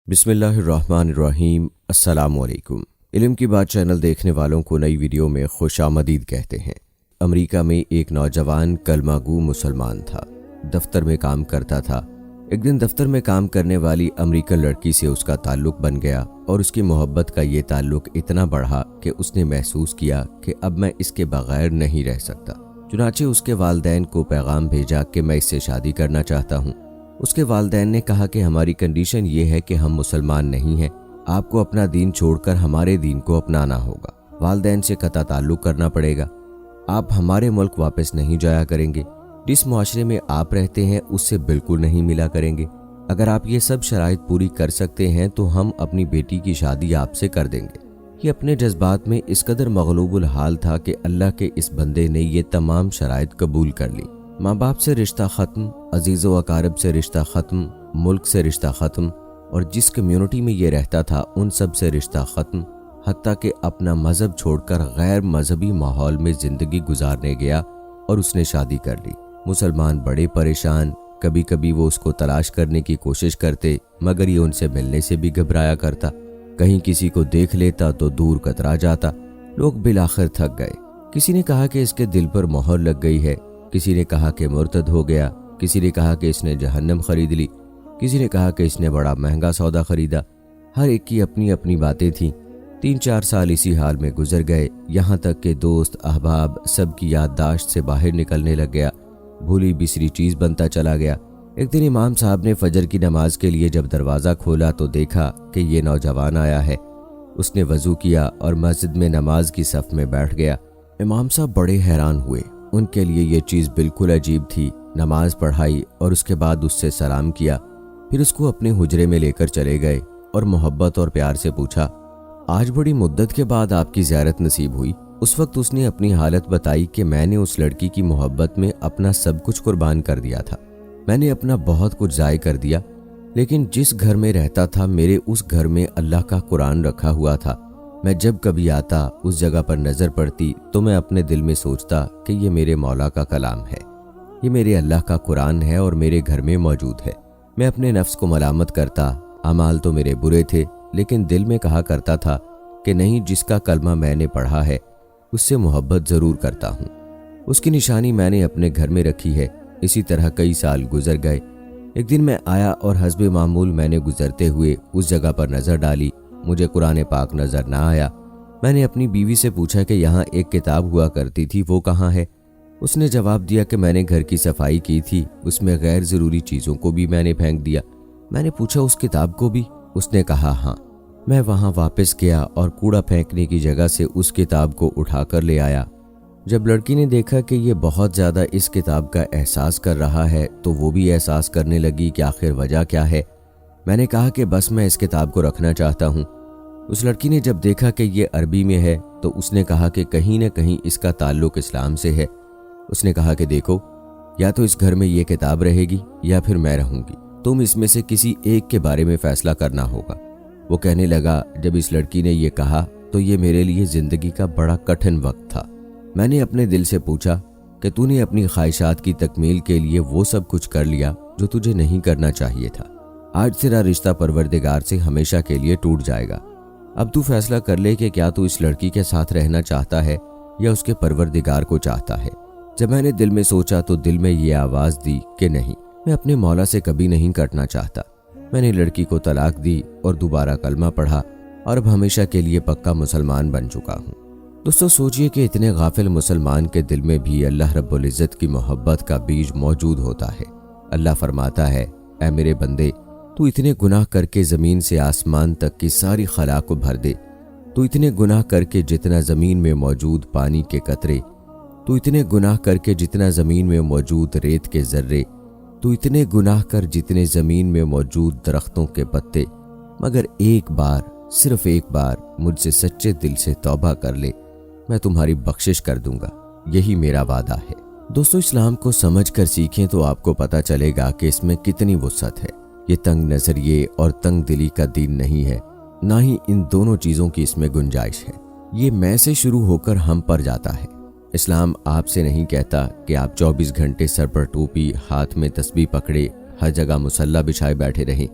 बिस्मिल्लाहिर्रहमानिर्रहीम। अस्सलाम वालेकुम। इल्म की बात चैनल देखने वालों को नई वीडियो में खुश आमदीद कहते हैं। अमेरिका में एक नौजवान कलमागू मुसलमान था। दफ्तर में काम करता था। एक दिन दफ्तर में काम करने वाली अमेरिकन लड़की से उसका ताल्लुक बन गया और उसकी मोहब्बत का ये ताल्लुक इतना बढ़ा कि उसने महसूस किया कि अब मैं इसके बगैर नहीं रह सकता। चुनाचे उसके वालिदैन को पैगाम भेजा कि मैं इससे शादी करना चाहता हूँ। उसके वालिदैन ने कहा कि हमारी कंडीशन ये है कि हम मुसलमान नहीं हैं, आपको अपना दीन छोड़कर हमारे दीन को अपनाना होगा। वालिदैन से कता ताल्लुक करना पड़ेगा। आप हमारे मुल्क वापस नहीं जाया करेंगे। जिस मुआशरे में आप रहते हैं उससे बिल्कुल नहीं मिला करेंगे। अगर आप ये सब शराइत पूरी कर सकते हैं तो हम अपनी बेटी की शादी आपसे कर देंगे। ये अपने जज्बात में इस कदर मगलूबुल हाल था कि अल्लाह के इस बंदे ने ये तमाम शराइत कबूल कर ली। माँ बाप से रिश्ता ख़त्म, अजीज़ो अकारब से रिश्ता ख़त्म, मुल्क से रिश्ता ख़त्म और जिस कम्यूनिटी में ये रहता था उन सब से रिश्ता ख़त्म, हत्ता कि अपना मज़हब छोड़कर गैर मजहबी माहौल में ज़िंदगी गुजारने गया और उसने शादी कर ली। मुसलमान बड़े परेशान, कभी कभी वो उसको तलाश करने की कोशिश करते मगर ये उनसे मिलने से भी घबराया करता। कहीं किसी को देख लेता तो दूर कतरा जाता। लोग बिलाखिर थक गए। किसी ने कहा कि इसके दिल पर मोहर लग गई है, किसी ने कहा कि मुर्तद हो गया, किसी ने कहा कि इसने जहन्नम खरीद ली, किसी ने कहा कि इसने बड़ा महंगा सौदा खरीदा। हर एक की अपनी अपनी बातें थीं। 3-4 साल इसी हाल में गुजर गए, यहाँ तक कि दोस्त अहबाब सबकी याददाश्त से बाहर निकलने लग गया, भूली बिसरी चीज़ बनता चला गया। एक दिन इमाम साहब ने फजर की नमाज के लिए जब दरवाज़ा खोला तो देखा कि ये नौजवान आया है। उसने वज़ू किया और मस्जिद में नमाज की सफ़ में बैठ गया। इमाम साहब बड़े हैरान हुए। उनके लिए ये चीज़ बिल्कुल अजीब थी। नमाज पढ़ाई और उसके बाद उससे सलाम किया, फिर उसको अपने हुजरे में लेकर चले गए और मोहब्बत और प्यार से पूछा, आज बड़ी मुद्दत के बाद आपकी ज़ियारत नसीब हुई। उस वक्त उसने अपनी हालत बताई कि मैंने उस लड़की की मोहब्बत में अपना सब कुछ कुर्बान कर दिया था। मैंने अपना बहुत कुछ ज़ाय कर दिया, लेकिन जिस घर में रहता था मेरे उस घर में अल्लाह का कुरान रखा हुआ था। मैं जब कभी आता उस जगह पर नज़र पड़ती तो मैं अपने दिल में सोचता कि ये मेरे मौला का कलाम है, ये मेरे अल्लाह का कुरान है और मेरे घर में मौजूद है। मैं अपने नफ्स को मलामत करता, अमाल तो मेरे बुरे थे, लेकिन दिल में कहा करता था कि नहीं, जिसका कलमा मैंने पढ़ा है उससे मोहब्बत ज़रूर करता हूँ। उसकी निशानी मैंने अपने घर में रखी है। इसी तरह कई साल गुजर गए। एक दिन मैं आया और हस्बे मामूल मैंने गुजरते हुए उस जगह पर नज़र डाली। मुझे कुरान पाक नज़र ना आया। मैंने अपनी बीवी से पूछा कि यहाँ एक किताब हुआ करती थी, वो कहाँ है? उसने जवाब दिया कि मैंने घर की सफाई की थी, उसमें गैर ज़रूरी चीज़ों को भी मैंने फेंक दिया। मैंने पूछा, उस किताब को भी? उसने कहा हाँ। मैं वहाँ वापस गया और कूड़ा फेंकने की जगह से उस किताब को उठा कर ले आया। जब लड़की ने देखा कि ये बहुत ज़्यादा इस किताब का एहसास कर रहा है तो वो भी एहसास करने लगी कि आखिर वजह क्या है। मैंने कहा कि बस मैं इस किताब को रखना चाहता हूँ। उस लड़की ने जब देखा कि ये अरबी में है तो उसने कहा कि कहीं न कहीं इसका ताल्लुक इस्लाम से है। उसने कहा कि देखो, या तो इस घर में ये किताब रहेगी या फिर मैं रहूँगी, तुम इसमें से किसी एक के बारे में फ़ैसला करना होगा। वो कहने लगा, जब इस लड़की ने ये कहा तो ये मेरे लिए ज़िंदगी का बड़ा कठिन वक्त था। मैंने अपने दिल से पूछा कि तूने अपनी ख्वाहिशात की तकमील के लिए वो सब कुछ कर लिया जो तुझे नहीं करना चाहिए था। आज तेरा रिश्ता परवरदिगार से हमेशा के लिए टूट जाएगा। अब तू फैसला कर ले कि क्या तू इस लड़की के साथ रहना चाहता है या उसके परवरदिगार को चाहता है। जब मैंने दिल में सोचा तो दिल में ये आवाज़ दी कि नहीं, मैं अपने मौला से कभी नहीं कटना चाहता। मैंने लड़की को तलाक दी और दोबारा कलमा पढ़ा और अब हमेशा के लिए पक्का मुसलमान बन चुका हूँ। दोस्तों, सोचिए कि इतने गाफिल मुसलमान के दिल में भी अल्लाह रब्बुल इज़्ज़त की मोहब्बत का बीज मौजूद होता है। अल्लाह फरमाता है, ऐ मेरे बंदे, तू इतने गुनाह करके ज़मीन से आसमान तक की सारी खला को भर दे। तू इतने गुनाह करके जितना ज़मीन में मौजूद पानी के कतरे, तू इतने गुनाह करके जितना ज़मीन में मौजूद रेत के ज़र्रे, तू इतने गुनाह कर जितने ज़मीन में मौजूद दरख्तों के पत्ते, मगर एक बार, सिर्फ एक बार मुझसे सच्चे दिल से तौबा कर ले, मैं तुम्हारी बख्शिश कर दूंगा। यही मेरा वादा है। दोस्तों, इस्लाम को समझ कर सीखें तो आपको पता चलेगा कि इसमें कितनी वुसअत है। ये तंग नज़रिए और तंग दिली का दीन नहीं है, ना ही इन दोनों चीज़ों की इसमें गुंजाइश है। ये मैं से शुरू होकर हम पर जाता है। اسلام آپ سے نہیں کہتا کہ آپ 24 گھنٹے سر پر ٹوپی، ہاتھ میں تسبیح پکڑے، ہر جگہ مصلی بچھائے بیٹھے رہیں،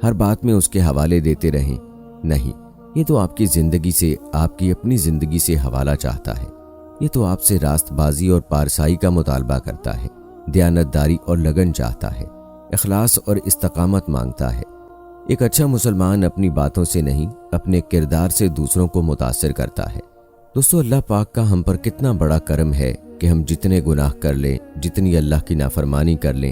ہر بات میں اس کے حوالے دیتے رہیں۔ نہیں، یہ تو آپ کی زندگی سے، آپ کی اپنی زندگی سے حوالہ چاہتا ہے۔ یہ تو آپ سے راست بازی اور پارسائی کا مطالبہ کرتا ہے، دیانتداری اور لگن چاہتا ہے، اخلاص اور استقامت مانگتا ہے۔ ایک اچھا مسلمان اپنی باتوں سے نہیں، اپنے کردار سے دوسروں کو متاثر کرتا ہے۔ دوستو، اللہ پاک کا ہم پر کتنا بڑا کرم ہے کہ ہم جتنے گناہ کر لیں، جتنی اللہ کی نافرمانی کر لیں،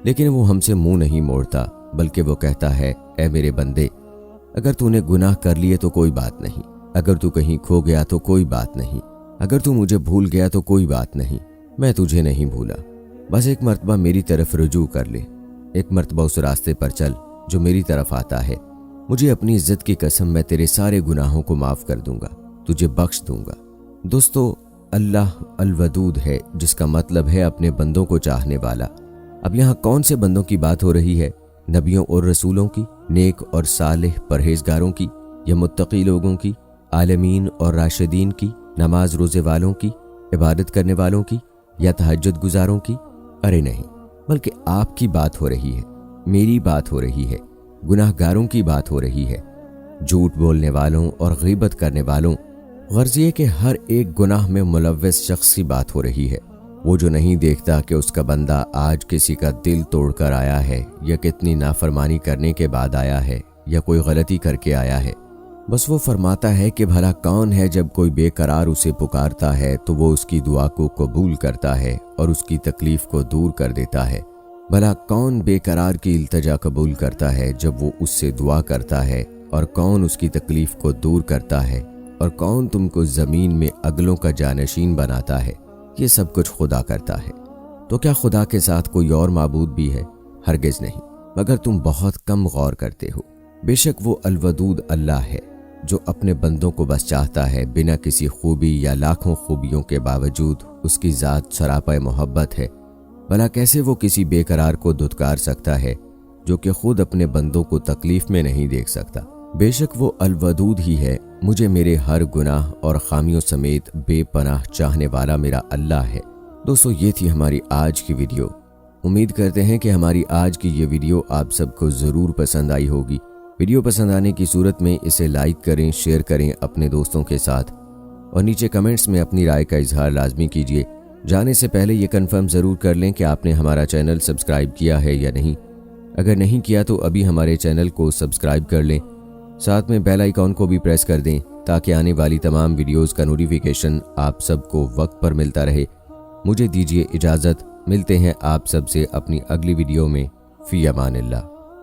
لیکن وہ ہم سے منہ نہیں موڑتا، بلکہ وہ کہتا ہے، اے میرے بندے، اگر تو نے گناہ کر لیے تو کوئی بات نہیں، اگر تو کہیں کھو گیا تو کوئی بات نہیں، اگر تو مجھے بھول گیا تو کوئی بات نہیں، میں تجھے نہیں بھولا۔ بس ایک مرتبہ میری طرف رجوع کر لے، ایک مرتبہ اس راستے پر چل جو میری طرف آتا ہے۔ مجھے اپنی عزت کی قسم، میں تیرے سارے گناہوں کو معاف کر دوں گا، تجھے بخش دوں گا۔ دوستو، اللہ الودود ہے، جس کا مطلب ہے اپنے بندوں کو چاہنے والا۔ اب یہاں کون سے بندوں کی بات ہو رہی ہے؟ نبیوں اور رسولوں کی، نیک اور صالح پرہیزگاروں کی، یا متقی لوگوں کی، عالمین اور راشدین کی، نماز روزے والوں کی، عبادت کرنے والوں کی، یا تہجد گزاروں کی؟ ارے نہیں، بلکہ آپ کی بات ہو رہی ہے، میری بات ہو رہی ہے، گناہ گاروں کی بات ہو رہی ہے، جھوٹ بولنے والوں اور غیبت کرنے والوں، غرض یہ کہ ہر ایک گناہ میں ملوث شخص کی بات ہو رہی ہے۔ وہ جو نہیں دیکھتا کہ اس کا بندہ آج کسی کا دل توڑ کر آیا ہے، یا کتنی نافرمانی کرنے کے بعد آیا ہے، یا کوئی غلطی کر کے آیا ہے، بس وہ فرماتا ہے کہ بھلا کون ہے جب کوئی بے قرار اسے پکارتا ہے تو وہ اس کی دعا کو قبول کرتا ہے اور اس کی تکلیف کو دور کر دیتا ہے۔ بھلا کون بے قرار کی التجا قبول کرتا ہے جب وہ اس سے دعا کرتا ہے، اور کون اس کی تکلیف کو دور کرتا ہے، اور کون تم کو زمین میں اگلوں کا جانشین بناتا ہے؟ یہ سب کچھ خدا کرتا ہے۔ تو کیا خدا کے ساتھ کوئی اور معبود بھی ہے؟ ہرگز نہیں، مگر تم بہت کم غور کرتے ہو۔ بے شک وہ الودود اللہ ہے، جو اپنے بندوں کو بس چاہتا ہے، بنا کسی خوبی یا لاکھوں خوبیوں کے باوجود اس کی ذات سراپا محبت ہے۔ بھلا کیسے وہ کسی بے قرار کو دھتکار سکتا ہے جو کہ خود اپنے بندوں کو تکلیف میں نہیں دیکھ سکتا؟ بے شک وہ الودود ہی ہے، مجھے میرے ہر گناہ اور خامیوں سمیت بے پناہ چاہنے والا میرا اللہ ہے۔ دوستو، یہ تھی ہماری آج کی ویڈیو۔ امید کرتے ہیں کہ ہماری آج کی یہ ویڈیو آپ سب کو ضرور پسند آئی ہوگی۔ ویڈیو پسند آنے کی صورت میں اسے لائک کریں، شیئر کریں اپنے دوستوں کے ساتھ، اور نیچے کمنٹس میں اپنی رائے کا اظہار لازمی کیجیے۔ جانے سے پہلے یہ کنفرم ضرور کر لیں کہ آپ نے ہمارا چینل سبسکرائب کیا ہے یا نہیں۔ اگر نہیں کیا تو ابھی ہمارے چینل کو سبسکرائب کر لیں، ساتھ میں بیل آئیکن کو بھی پریس کر دیں تاکہ آنے والی تمام ویڈیوز کا نوٹیفیکیشن آپ سب کو وقت پر ملتا رہے۔ مجھے دیجیے اجازت، ملتے ہیں آپ سب سے اپنی اگلی ویڈیو میں۔ فی امان اللہ۔